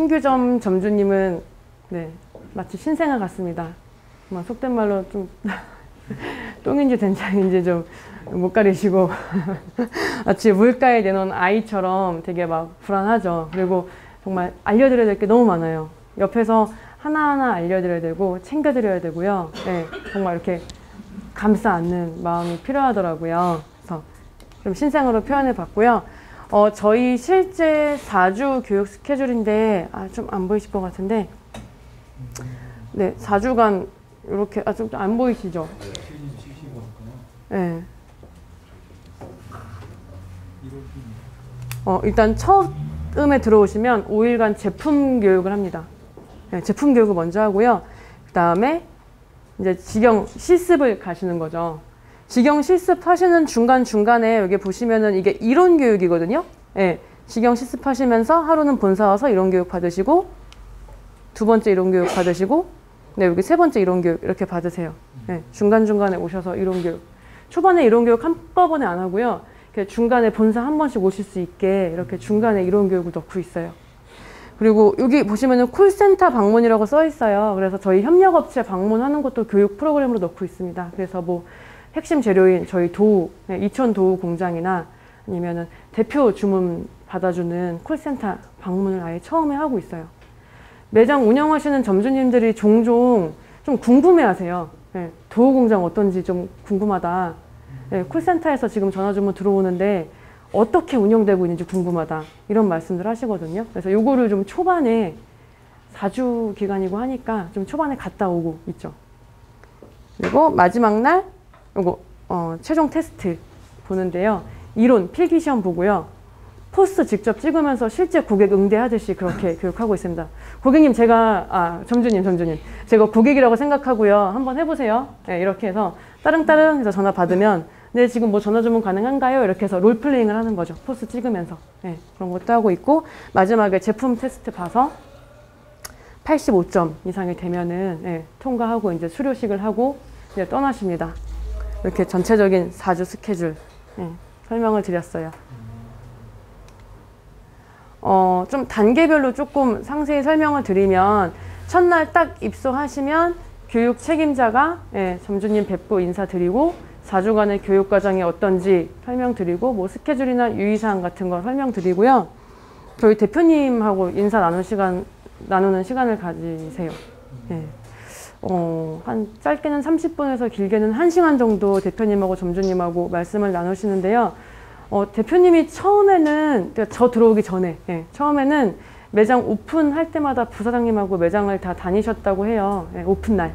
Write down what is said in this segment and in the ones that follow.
신규점 점주님은 네, 마치 신생아 같습니다. 정말 속된 말로 좀 똥인지 된장인지 좀 못 가리시고 마치 물가에 내놓은 아이처럼 되게 막 불안하죠. 그리고 정말 알려드려야 될 게 너무 많아요. 옆에서 하나하나 알려드려야 되고 챙겨드려야 되고요. 네, 정말 이렇게 감싸 안는 마음이 필요하더라고요. 그래서 좀 신생아로 표현해 봤고요. 저희 실제 4주 교육 스케줄인데 좀 안 보이실 것 같은데 네, 4주간 이렇게 좀 안 보이시죠? 네. 일단 처음에 들어오시면 5일간 제품 교육을 합니다. 네, 제품 교육을 먼저 하고요. 그 다음에 이제 직영 실습을 가시는 거죠. 직영 실습 하시는 중간중간에 여기 보시면은 이게 이론 교육이거든요. 네, 직영 실습 하시면서 하루는 본사 와서 이론 교육 받으시고, 두 번째 이론 교육 받으시고, 네, 여기 세 번째 이론 교육 이렇게 받으세요. 네, 중간중간에 오셔서 이론 교육. 초반에 이론 교육 한꺼번에 안 하고요. 중간에 본사 한 번씩 오실 수 있게 이렇게 중간에 이론 교육을 넣고 있어요. 그리고 여기 보시면은 콜센터 방문이라고 써 있어요. 그래서 저희 협력업체 방문하는 것도 교육 프로그램으로 넣고 있습니다. 그래서 뭐 핵심 재료인 저희 도우, 이천 도우 공장이나 아니면은 대표 주문 받아주는 콜센터 방문을 아예 처음에 하고 있어요. 매장 운영하시는 점주님들이 종종 좀 궁금해하세요. 네, 도우 공장 어떤지 좀 궁금하다. 네, 콜센터에서 지금 전화 주문 들어오는데 어떻게 운영되고 있는지 궁금하다. 이런 말씀들 하시거든요. 그래서 요거를 좀 초반에 4주 기간이고 하니까 좀 초반에 갔다 오고 있죠. 그리고 마지막 날 요거 최종 테스트 보는데요. 이론 필기시험 보고요. 포스 직접 찍으면서 실제 고객 응대하듯이 그렇게 교육하고 있습니다. 고객님 점주님 제가 고객이라고 생각하고요. 한번 해보세요. 네, 이렇게 해서 따릉따릉 해서 전화 받으면 네, 지금 뭐 전화 주문 가능한가요? 이렇게 해서 롤플레잉을 하는 거죠. 포스 찍으면서. 네, 그런 것도 하고 있고, 마지막에 제품 테스트 봐서 85점 이상이 되면은 네, 통과하고 이제 수료식을 하고 이제 떠나십니다. 이렇게 전체적인 4주 스케줄 설명을 드렸어요. 좀 단계별로 조금 상세히 설명을 드리면, 첫날 딱 입소하시면 교육 책임자가 점주님 뵙고 인사드리고 4주간의 교육 과정이 어떤지 설명드리고 뭐 스케줄이나 유의사항 같은 거 설명드리고요. 저희 대표님하고 인사 나누는 시간을 가지세요. 네. 한 짧게는 30분에서 길게는 1시간 정도 대표님하고 점주님하고 말씀을 나누시는데요. 대표님이 처음에는, 그러니까 저 들어오기 전에, 처음에는 매장 오픈할 때마다 부사장님하고 매장을 다 다니셨다고 해요. 오픈날.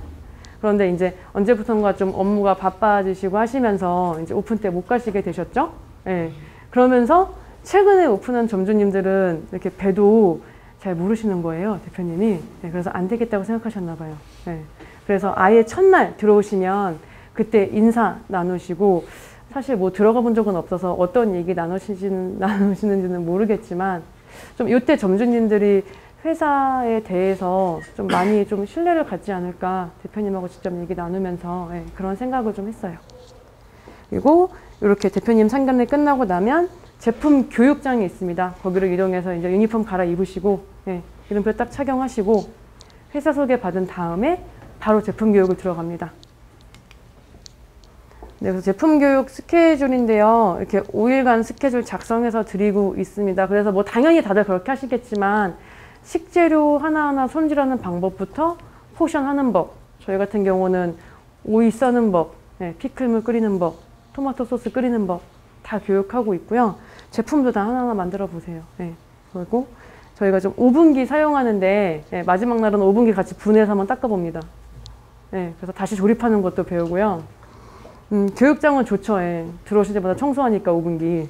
그런데 이제 언제부턴가 좀 업무가 바빠지시고 하시면서 이제 오픈 때 못 가시게 되셨죠? 그러면서 최근에 오픈한 점주님들은 이렇게 뵈도 잘 모르시는 거예요, 대표님이. 그래서 안 되겠다고 생각하셨나 봐요. 그래서 아예 첫날 들어오시면 그때 인사 나누시고, 사실 뭐 들어가 본 적은 없어서 어떤 얘기 나누시는지는 모르겠지만, 좀 이때 점주님들이 회사에 대해서 좀 많이 좀 신뢰를 갖지 않을까, 대표님하고 직접 얘기 나누면서 그런 생각을 좀 했어요. 그리고 이렇게 대표님 상견례 끝나고 나면 제품 교육장이 있습니다. 거기로 이동해서 이제 유니폼 갈아입으시고 이름표 딱 착용하시고 회사 소개 받은 다음에 바로 제품 교육을 들어갑니다. 네, 그래서 제품 교육 스케줄인데요. 이렇게 5일간 스케줄 작성해서 드리고 있습니다. 그래서 뭐 당연히 다들 그렇게 하시겠지만, 식재료 하나하나 손질하는 방법부터 포션하는 법, 저희 같은 경우는 오이 써는 법, 피클물 끓이는 법, 토마토 소스 끓이는 법 다 교육하고 있고요. 제품도 다 하나하나 만들어 보세요. 그리고 저희가 좀 오븐기 사용하는데 마지막 날은 오븐기 같이 분해해서 한번 닦아봅니다. 그래서 다시 조립하는 것도 배우고요. 교육장은 좋죠. 들어오실 때마다 청소하니까 오븐기.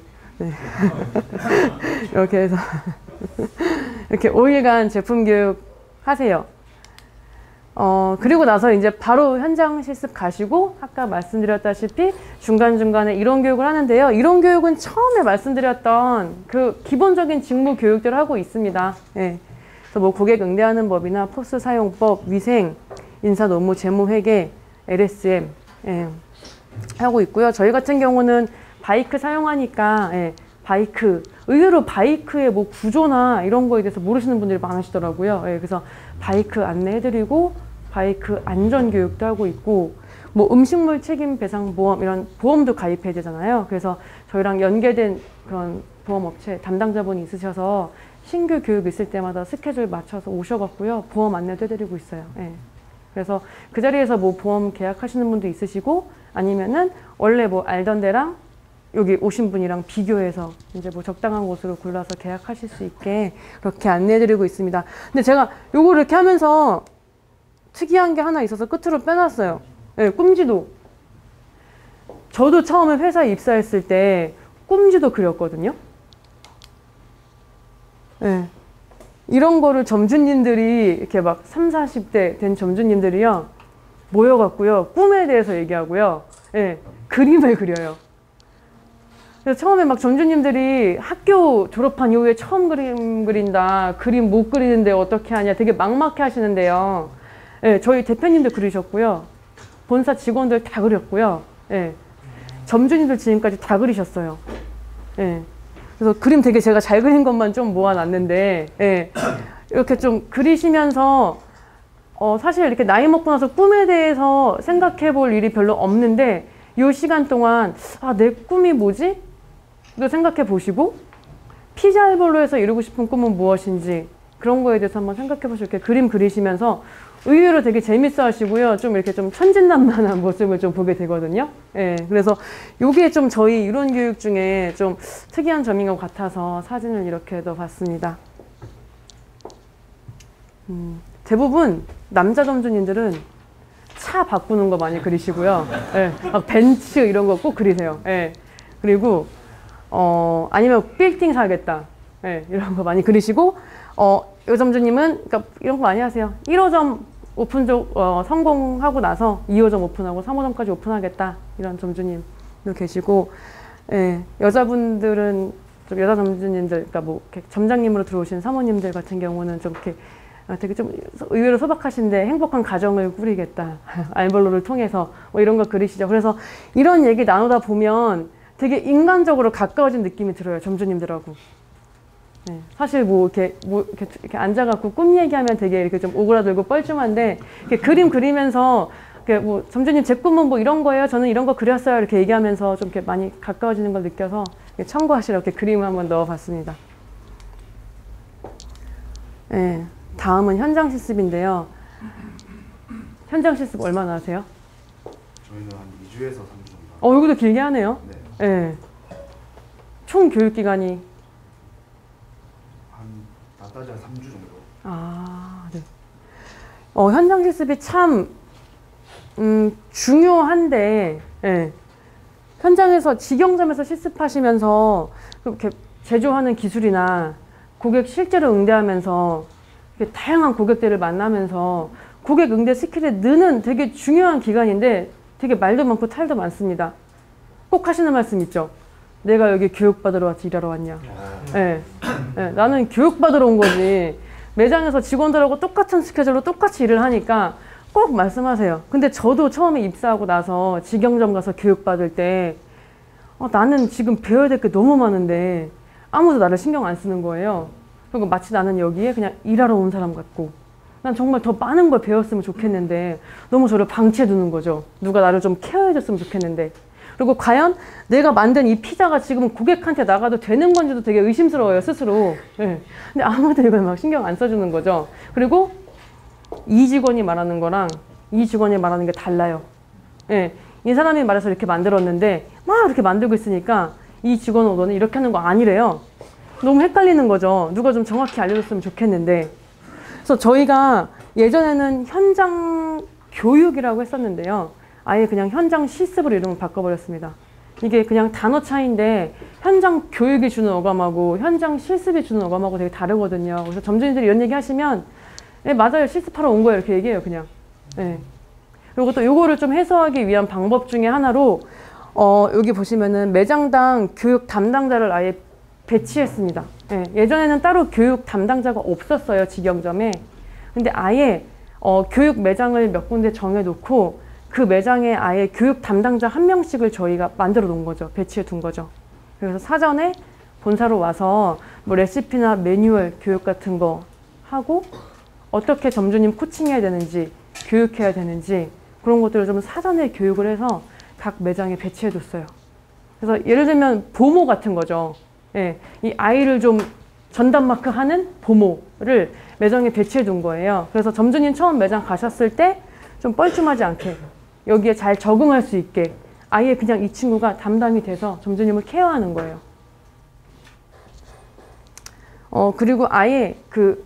이렇게 해서 이렇게 5일간 제품 교육 하세요. 그리고 나서 이제 바로 현장 실습 가시고, 아까 말씀드렸다시피 중간중간에 이론 교육을 하는데요. 이론 교육은 처음에 말씀드렸던 그 기본적인 직무 교육들을 하고 있습니다. 그래서 뭐 고객 응대하는 법이나 포스 사용법, 위생, 인사 노무, 재무 회계, LSM 하고 있고요. 저희 같은 경우는 바이크 사용하니까 바이크, 의외로 바이크의 뭐 구조나 이런 거에 대해서 모르시는 분들이 많으시더라고요. 예, 그래서 바이크 안내해드리고 바이크 안전교육도 하고 있고 뭐 음식물 책임 배상 보험 이런 보험도 가입해야 되잖아요. 그래서 저희랑 연계된 그런 보험업체 담당자분이 있으셔서 신규 교육 있을 때마다 스케줄 맞춰서 오셔갖고요. 보험 안내도 해드리고 있어요. 예. 그래서 그 자리에서 뭐 보험 계약하시는 분도 있으시고 아니면은 원래 뭐 알던 데랑 여기 오신 분이랑 비교해서 이제 뭐 적당한 곳으로 골라서 계약하실 수 있게 그렇게 안내해드리고 있습니다. 근데 제가 요거 이렇게 하면서 특이한 게 하나 있어서 끝으로 빼놨어요. 네, 꿈지도. 저도 처음에 회사에 입사했을 때 꿈지도 그렸거든요. 네. 이런 거를 점주님들이 이렇게 막 30, 40대 된 점주님들이요 모여갖고요 꿈에 대해서 얘기하고요 예, 그림을 그려요. 그래서 처음에 막 점주님들이 학교 졸업한 이후에 처음 그림 그린다, 그림 못 그리는데 어떻게 하냐 되게 막막해 하시는데요. 예, 저희 대표님도 그리셨고요, 본사 직원들 다 그렸고요, 예, 점주님들 지금까지 다 그리셨어요. 예. 그래서 그림 되게 제가 잘 그린 것만 좀 모아놨는데, 예, 이렇게 좀 그리시면서 사실 이렇게 나이 먹고 나서 꿈에 대해서 생각해 볼 일이 별로 없는데 이 시간 동안 아, 내 꿈이 뭐지? 이거 생각해 보시고 피자일볼로에서 이루고 싶은 꿈은 무엇인지 그런 거에 대해서 한번 생각해 보시고 이렇게 그림 그리시면서 의외로 되게 재밌어 하시고요. 좀 이렇게 좀 천진난만한 모습을 좀 보게 되거든요. 예, 그래서 요게 좀 저희 이론 교육 중에 좀 특이한 점인 것 같아서 사진을 이렇게 넣어봤습니다. 대부분 남자 점주님들은 차 바꾸는 거 많이 그리시고요. 예, 막 벤츠 이런 거 꼭 그리세요. 예, 그리고 아니면 빌딩 사겠다. 예, 이런 거 많이 그리시고 요 점주님은 그러니까 이런 거 많이 하세요. 1호점 오픈쪽 성공하고 나서 2호점 오픈하고 3호점까지 오픈하겠다 이런 점주님도 계시고, 예, 여자분들은 좀 여자 점주님들, 그러니까 뭐 이렇게 점장님으로 들어오신 사모님들 같은 경우는 좀 이렇게 되게 좀 의외로 소박하신데 행복한 가정을 꾸리겠다 알볼로를 통해서 뭐 이런 거 그리시죠. 그래서 이런 얘기 나누다 보면 되게 인간적으로 가까워진 느낌이 들어요, 점주님들하고. 네, 사실 이렇게 앉아갖고 꿈 얘기하면 되게 이렇게 좀 오그라들고 뻘쭘한데, 이렇게 그림 그리면서, 이렇게 뭐, 점주님 제 꿈은 뭐 이런 거예요. 저는 이런 거 그렸어요. 이렇게 얘기하면서 좀 이렇게 많이 가까워지는 걸 느껴서 참고하시라 이렇게 그림을 한번 넣어봤습니다. 네, 다음은 현장 실습인데요. 현장 실습 얼마나 하세요? 저희는 한 2주에서 3주 정도. 여기도 길게 하네요. 네. 네. 총 교육 기간이 다 따져 3주 정도. 아, 네. 현장 실습이 참 중요한데, 예. 현장에서 직영점에서 실습하시면서 이렇게 제조하는 기술이나 고객 실제로 응대하면서 이렇게 다양한 고객들을 만나면서 고객 응대 스킬이 느는 되게 중요한 기간인데 되게 말도 많고 탈도 많습니다. 꼭 하시는 말씀 있죠? 내가 여기 교육받으러 왔지 일하러 왔냐. 예. 예, 나는 교육받으러 온 거지. 매장에서 직원들하고 똑같은 스케줄로 똑같이 일을 하니까 꼭 말씀하세요. 근데 저도 처음에 입사하고 나서 직영점 가서 교육받을 때 나는 지금 배워야 될 게 너무 많은데 아무도 나를 신경 안 쓰는 거예요. 그리고 마치 나는 여기에 그냥 일하러 온 사람 같고 난 정말 더 많은 걸 배웠으면 좋겠는데 너무 저를 방치해 두는 거죠. 누가 나를 좀 케어해 줬으면 좋겠는데. 그리고 과연 내가 만든 이 피자가 지금 고객한테 나가도 되는 건지도 되게 의심스러워요, 스스로. 네. 근데 아무도 이걸 막 신경 안 써주는 거죠. 그리고 이 직원이 말하는 거랑 이 직원이 말하는 게 달라요. 네. 이 사람이 말해서 이렇게 만들었는데 막 이렇게 만들고 있으니까 이 직원은 너는 이렇게 하는 거 아니래요. 너무 헷갈리는 거죠. 누가 좀 정확히 알려줬으면 좋겠는데. 그래서 저희가 예전에는 현장 교육이라고 했었는데요. 아예 그냥 현장 실습으로 이름을 바꿔버렸습니다. 이게 그냥 단어 차이인데 현장 교육이 주는 어감하고 현장 실습이 주는 어감하고 되게 다르거든요. 그래서 점주님들이 이런 얘기 하시면 네, 맞아요. 실습하러 온 거예요. 이렇게 얘기해요. 그냥. 네. 그리고 또 요거를 좀 해소하기 위한 방법 중에 하나로 여기 보시면은 매장당 교육 담당자를 아예 배치했습니다. 네. 예전에는 따로 교육 담당자가 없었어요. 직영점에. 근데 아예 교육 매장을 몇 군데 정해놓고 그 매장에 아예 교육 담당자 한 명씩을 저희가 만들어 놓은 거죠. 배치해 둔 거죠. 그래서 사전에 본사로 와서 뭐 레시피나 매뉴얼 교육 같은 거 하고 어떻게 점주님 코칭해야 되는지 교육해야 되는지 그런 것들을 좀 사전에 교육을 해서 각 매장에 배치해 뒀어요. 그래서 예를 들면 보모 같은 거죠. 예, 이 아이를 좀 전담 마크 하는 보모를 매장에 배치해 둔 거예요. 그래서 점주님 처음 매장 가셨을 때 좀 뻘쭘하지 않게 여기에 잘 적응할 수 있게 아예 그냥 이 친구가 담당이 돼서 점주님을 케어하는 거예요. 그리고 아예 그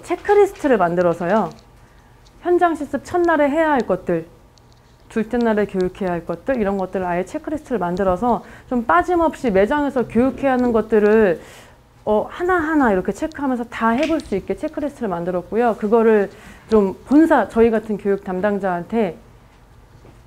체크리스트를 만들어서요. 현장 실습 첫날에 해야 할 것들, 둘째 날에 교육해야 할 것들 이런 것들을 아예 체크리스트를 만들어서 좀 빠짐없이 매장에서 교육해야 하는 것들을 하나하나 이렇게 체크하면서 다 해볼 수 있게 체크리스트를 만들었고요. 그거를 좀 본사 저희 같은 교육 담당자한테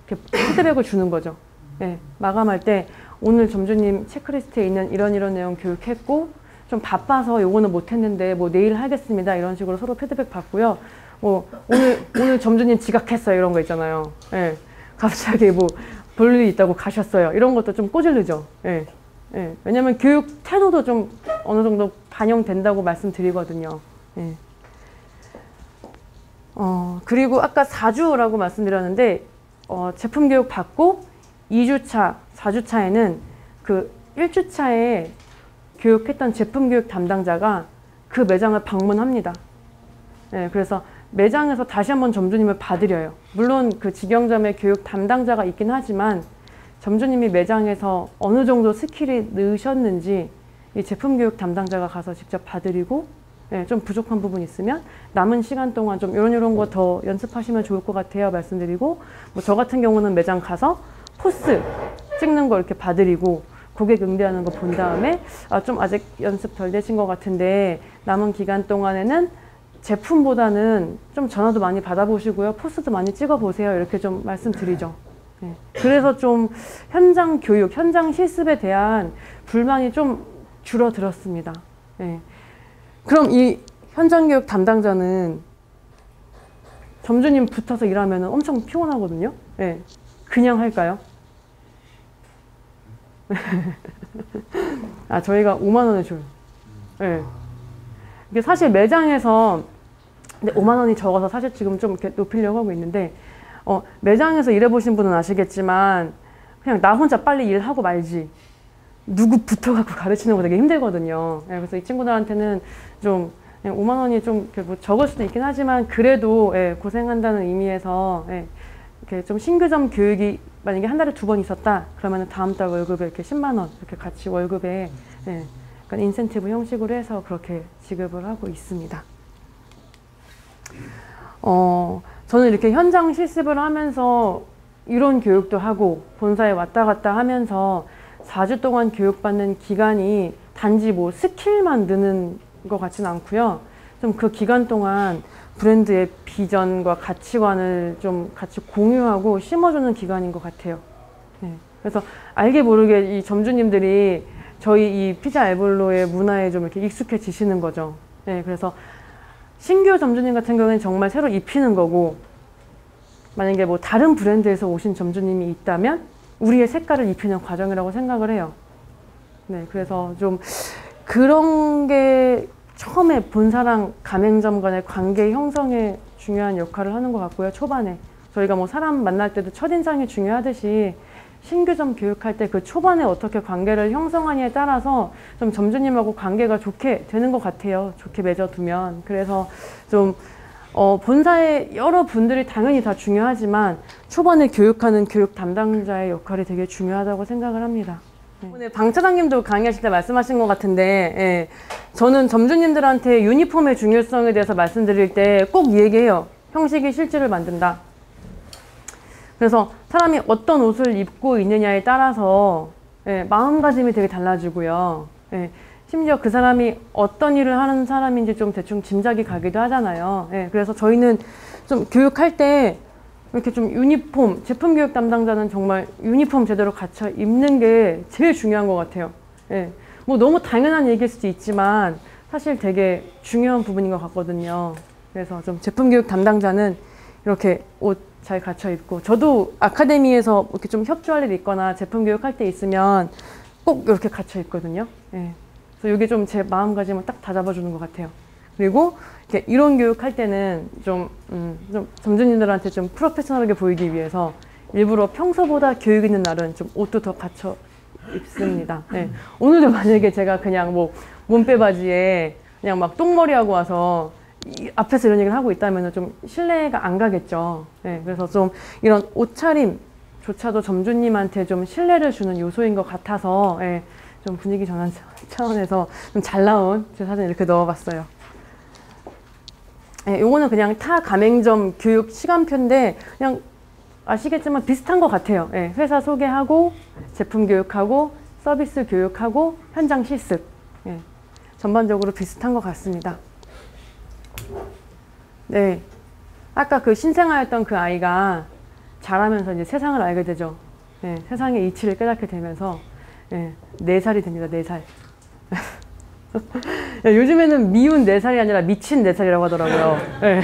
이렇게 피드백을 주는 거죠. 네, 마감할 때 오늘 점주님 체크리스트에 있는 이런 내용 교육했고 좀 바빠서 요거는 못했는데 뭐 내일 하겠습니다 이런 식으로 서로 피드백 받고요. 뭐 오늘 점주님 지각했어요 이런 거 있잖아요. 예, 갑자기 뭐 볼 일이 있다고 가셨어요 이런 것도 좀 꼬질르죠. 예, 예, 왜냐면 교육 태도도 좀 어느 정도 반영된다고 말씀드리거든요. 예. 그리고 아까 4주라고 말씀드렸는데 제품 교육 받고 2주차, 4주차에는 그 1주차에 교육했던 제품 교육 담당자가 그 매장을 방문합니다. 네, 그래서 매장에서 다시 한번 점주님을 봐드려요. 물론 그 직영점에 교육 담당자가 있긴 하지만 점주님이 매장에서 어느 정도 스킬이 느셨는지 이 제품 교육 담당자가 가서 직접 봐드리고 네, 좀 부족한 부분 있으면 남은 시간 동안 좀 이런 거 더 연습하시면 좋을 것 같아요 말씀드리고 뭐 저 같은 경우는 매장 가서 포스 찍는 거 이렇게 봐드리고 고객 응대하는 거 본 다음에 좀 아직 연습 덜 되신 것 같은데 남은 기간 동안에는 제품보다는 좀 전화도 많이 받아보시고요. 포스도 많이 찍어보세요. 이렇게 좀 말씀드리죠. 네. 그래서 좀 현장 교육, 현장 실습에 대한 불만이 좀 줄어들었습니다. 네. 그럼 이 현장 교육 담당자는 점주님 붙어서 일하면 엄청 피곤하거든요. 네. 그냥 할까요? 저희가 5만 원을 줘요. 네. 이게 사실 매장에서 근데 5만 원이 적어서 사실 지금 좀 이렇게 높이려고 하고 있는데 매장에서 일해보신 분은 아시겠지만 그냥 나 혼자 빨리 일하고 말지 누구 붙어갖고 가르치는 거 되게 힘들거든요. 네, 그래서 이 친구들한테는 좀 5만 원이 좀 뭐 적을 수도 있긴 하지만 그래도 고생한다는 의미에서 이렇게 좀 신규점 교육이 만약에 한 달에 2번 있었다 그러면 다음 달 월급에 이렇게 10만 원 이렇게 같이 월급에 약간 인센티브 형식으로 해서 그렇게 지급을 하고 있습니다. 저는 이렇게 현장 실습을 하면서 이론 교육도 하고 본사에 왔다 갔다 하면서 4주 동안 교육받는 기간이 단지 뭐 스킬만 느는 것 같지는 않고요. 좀 그 기간 동안 브랜드의 비전과 가치관을 좀 같이 공유하고 심어주는 기간인 것 같아요. 네. 그래서 알게 모르게 이 점주님들이 저희 이 피자 알볼로의 문화에 좀 이렇게 익숙해지시는 거죠. 네. 그래서 신규 점주님 같은 경우는 정말 새로 입히는 거고 만약에 뭐 다른 브랜드에서 오신 점주님이 있다면 우리의 색깔을 입히는 과정이라고 생각을 해요. 네, 그래서 좀 그런 게 처음에 본사랑 가맹점 간의 관계 형성에 중요한 역할을 하는 것 같고요. 초반에 저희가 뭐 사람 만날 때도 첫인상이 중요하듯이 신규점 교육할 때 그 초반에 어떻게 관계를 형성하냐에 따라서 좀 점주님하고 관계가 좋게 되는 것 같아요. 좋게 맺어두면. 그래서 좀 본사의 여러 분들이 당연히 다 중요하지만 초반에 교육하는 교육 담당자의 역할이 되게 중요하다고 생각을 합니다. 오늘 방 차장님도 강의하실 때 말씀하신 것 같은데 저는 점주님들한테 유니폼의 중요성에 대해서 말씀드릴 때 꼭 얘기해요. 형식이 실질을 만든다. 그래서 사람이 어떤 옷을 입고 있느냐에 따라서 마음가짐이 되게 달라지고요. 심지어 그 사람이 어떤 일을 하는 사람인지 좀 대충 짐작이 가기도 하잖아요. 그래서 저희는 좀 교육할 때 이렇게 좀 유니폼, 제품 교육 담당자는 정말 유니폼 제대로 갖춰 입는 게 제일 중요한 것 같아요. 뭐 너무 당연한 얘기일 수도 있지만 사실 되게 중요한 부분인 것 같거든요. 그래서 좀 제품 교육 담당자는 이렇게 옷 잘 갖춰 입고 저도 아카데미에서 이렇게 좀 협조할 일 있거나 제품 교육할 때 있으면 꼭 이렇게 갇혀 있거든요. 예. 그래서 이게 좀 제 마음가짐을 딱 다잡아주는 것 같아요. 그리고 이렇게 이론 교육할 때는 좀 점주님들한테 좀 프로페셔널하게 보이기 위해서 일부러 평소보다 교육 있는 날은 좀 옷도 더 갖춰 입습니다. 네. 오늘도 만약에 제가 그냥 뭐 몸빼 바지에 그냥 막 똥머리하고 와서 앞에서 이런 얘기를 하고 있다면 좀 신뢰가 안 가겠죠. 네. 그래서 좀 이런 옷차림조차도 점주님한테 좀 신뢰를 주는 요소인 것 같아서 네. 좀 분위기 전환 차원에서 좀 잘 나온 제 사진 이렇게 넣어봤어요. 네, 요거는 그냥 타 가맹점 교육 시간표인데 그냥 아시겠지만 비슷한 것 같아요. 네, 회사 소개하고 제품 교육하고 서비스 교육하고 현장 실습. 네, 전반적으로 비슷한 것 같습니다. 네, 아까 그 신생아였던 그 아이가 자라면서 이제 세상을 알게 되죠. 네, 세상의 이치를 깨닫게 되면서 4살이 됩니다. 4살. 요즘에는 미운 4살이 아니라 미친 4살이라고 하더라고요. 네.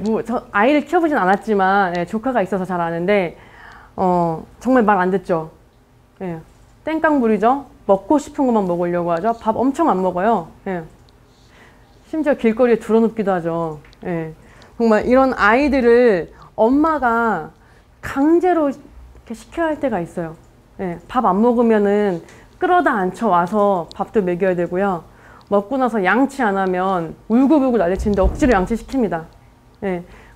뭐, 저 아이를 키워보진 않았지만, 조카가 있어서 잘 아는데, 정말 말 안 듣죠. 땡깡 부리죠. 먹고 싶은 것만 먹으려고 하죠. 밥 엄청 안 먹어요. 심지어 길거리에 들어눕기도 하죠. 정말 이런 아이들을 엄마가 강제로 이렇게 시켜야 할 때가 있어요. 밥 안 먹으면은 끌어다 앉혀 와서 밥도 먹여야 되고요. 먹고 나서 양치 안 하면 울고불고 난리치는데 억지로 양치시킵니다.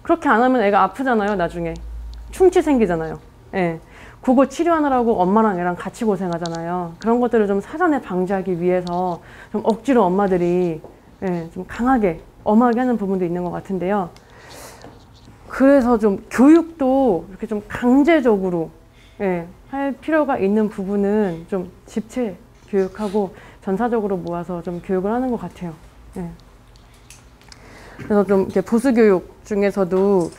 그렇게 안 하면 애가 아프잖아요, 나중에. 충치 생기잖아요. 그거 치료하느라고 엄마랑 애랑 같이 고생하잖아요. 그런 것들을 좀 사전에 방지하기 위해서 좀 억지로 엄마들이 좀 강하게, 엄하게 하는 부분도 있는 것 같은데요. 그래서 좀 교육도 이렇게 좀 강제적으로 할 필요가 있는 부분은 좀 집체 교육하고 전사적으로 모아서 좀 교육을 하는 것 같아요. 그래서 좀 이렇게 보수 교육 중에서도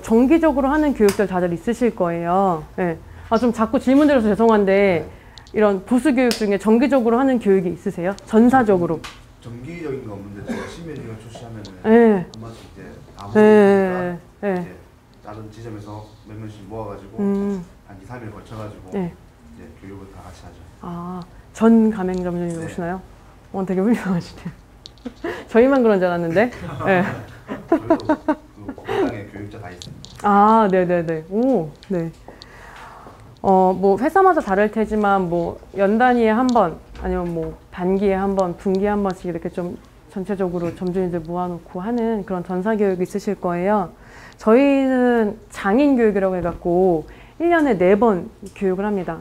정기적으로 하는 교육들 다들 있으실 거예요. 좀 자꾸 질문 드려서 죄송한데 이런 보수 교육 중에 정기적으로 하는 교육이 있으세요? 전사적으로? 정기적인 거 없는데 제가 신메뉴가 출시하면은 한 번씩 이제 아무 이제 다른 지점에서 몇 명씩 모아가지고 한 2, 3일 걸쳐가지고 이제 교육을 다 같이 하죠. 전 가맹점주님 오시나요? 되게 훌륭하시네요. 저희만 그런 줄 알았는데. 저희도 그 공장에 교육자 다 있습니다. 네네네. 오, 네. 뭐 회사마다 다를 테지만 뭐 연 단위에 한 번, 아니면 뭐 반기에 한 번, 분기에 한 번씩 이렇게 좀 전체적으로 점주님들 모아놓고 하는 그런 전사 교육이 있으실 거예요. 저희는 장인 교육이라고 해갖고 1년에 4번 교육을 합니다.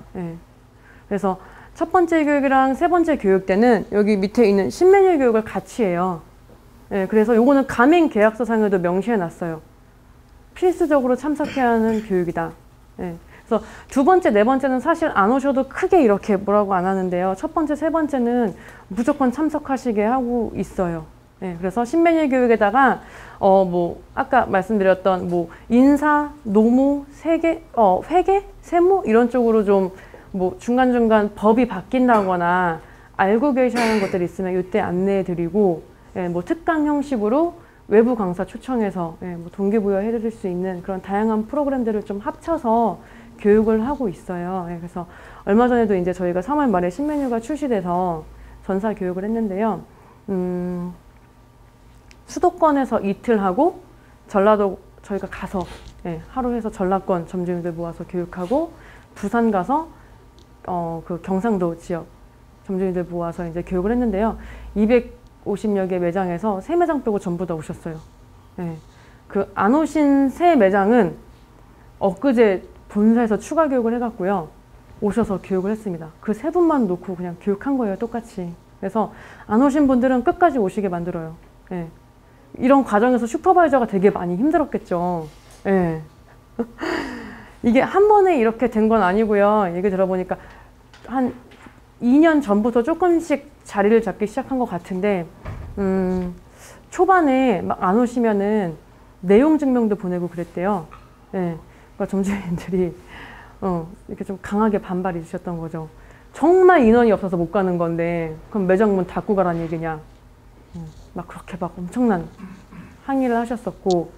그래서 첫 번째 교육이랑 세 번째 교육 때는 여기 밑에 있는 신메뉴 교육을 같이 해요. 그래서 요거는 가맹 계약서상에도 명시해 놨어요. 필수적으로 참석해야 하는 교육이다. 그래서 두 번째, 네 번째는 사실 안 오셔도 크게 이렇게 뭐라고 안 하는데요. 첫 번째, 세 번째는 무조건 참석하시게 하고 있어요. 그래서 신메뉴 교육에다가 뭐 아까 말씀드렸던 뭐 인사, 노무, 회계, 세무 이런 쪽으로 좀 뭐 중간중간 법이 바뀐다거나 알고 계셔야 하는 것들이 있으면 이때 안내해 드리고 뭐 특강 형식으로 외부 강사 초청해서 뭐 동기부여 해드릴 수 있는 그런 다양한 프로그램들을 좀 합쳐서 교육을 하고 있어요. 그래서 얼마 전에도 이제 저희가 3월 말에 신메뉴가 출시돼서 전사 교육을 했는데요. 수도권에서 이틀 하고 전라도 저희가 가서 하루 해서 전라권 점주님들 모아서 교육하고 부산 가서 그 경상도 지역 점주님들 모아서 이제 교육을 했는데요. 250여 개 매장에서 3매장 빼고 전부 다 오셨어요. 그 안 오신 3매장은 엊그제 본사에서 추가 교육을 해갖고요. 오셔서 교육을 했습니다. 그 3분만 놓고 그냥 교육한 거예요. 똑같이. 그래서 안 오신 분들은 끝까지 오시게 만들어요. 이런 과정에서 슈퍼바이저가 되게 많이 힘들었겠죠. 이게 한 번에 이렇게 된 건 아니고요. 얘기 들어보니까 한 2년 전부터 조금씩 자리를 잡기 시작한 것 같은데 초반에 막 안 오시면은 내용 증명도 보내고 그랬대요. 그러니까 점주님들이 이렇게 좀 강하게 반발이 있으셨던 거죠. 정말 인원이 없어서 못 가는 건데 그럼 매장 문 닫고 가라는 얘기냐. 막 그렇게 막 엄청난 항의를 하셨었고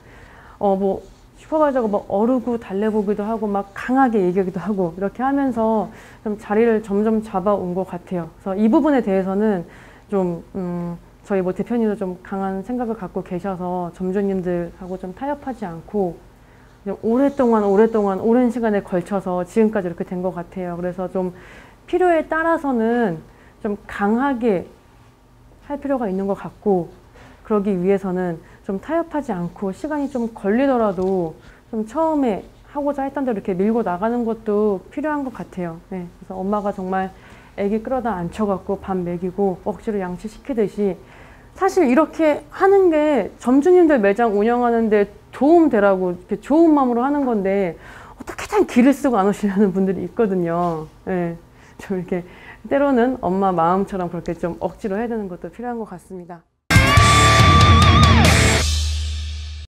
뭐 슈퍼바이저가 막 어르고 달래보기도 하고 막 강하게 얘기하기도 하고 이렇게 하면서 좀 자리를 점점 잡아온 것 같아요. 그래서 이 부분에 대해서는 좀 저희 뭐 대표님도 좀 강한 생각을 갖고 계셔서 점주님들하고 좀 타협하지 않고 오랫동안 오랜 시간에 걸쳐서 지금까지 이렇게 된 것 같아요. 그래서 좀 필요에 따라서는 좀 강하게 할 필요가 있는 것 같고, 그러기 위해서는 좀 타협하지 않고 시간이 좀 걸리더라도 좀 처음에 하고자 했던 대로 이렇게 밀고 나가는 것도 필요한 것 같아요. 네, 그래서 엄마가 정말 애기 끌어다 앉혀갖고 밥 먹이고 억지로 양치시키듯이 사실 이렇게 하는 게 점주님들 매장 운영하는데 도움되라고 이렇게 좋은 마음으로 하는 건데 어떻게든 기를 쓰고 안 오시려는 분들이 있거든요. 네, 좀 이렇게 때로는 엄마 마음처럼 그렇게 좀 억지로 해야 되는 것도 필요한 것 같습니다.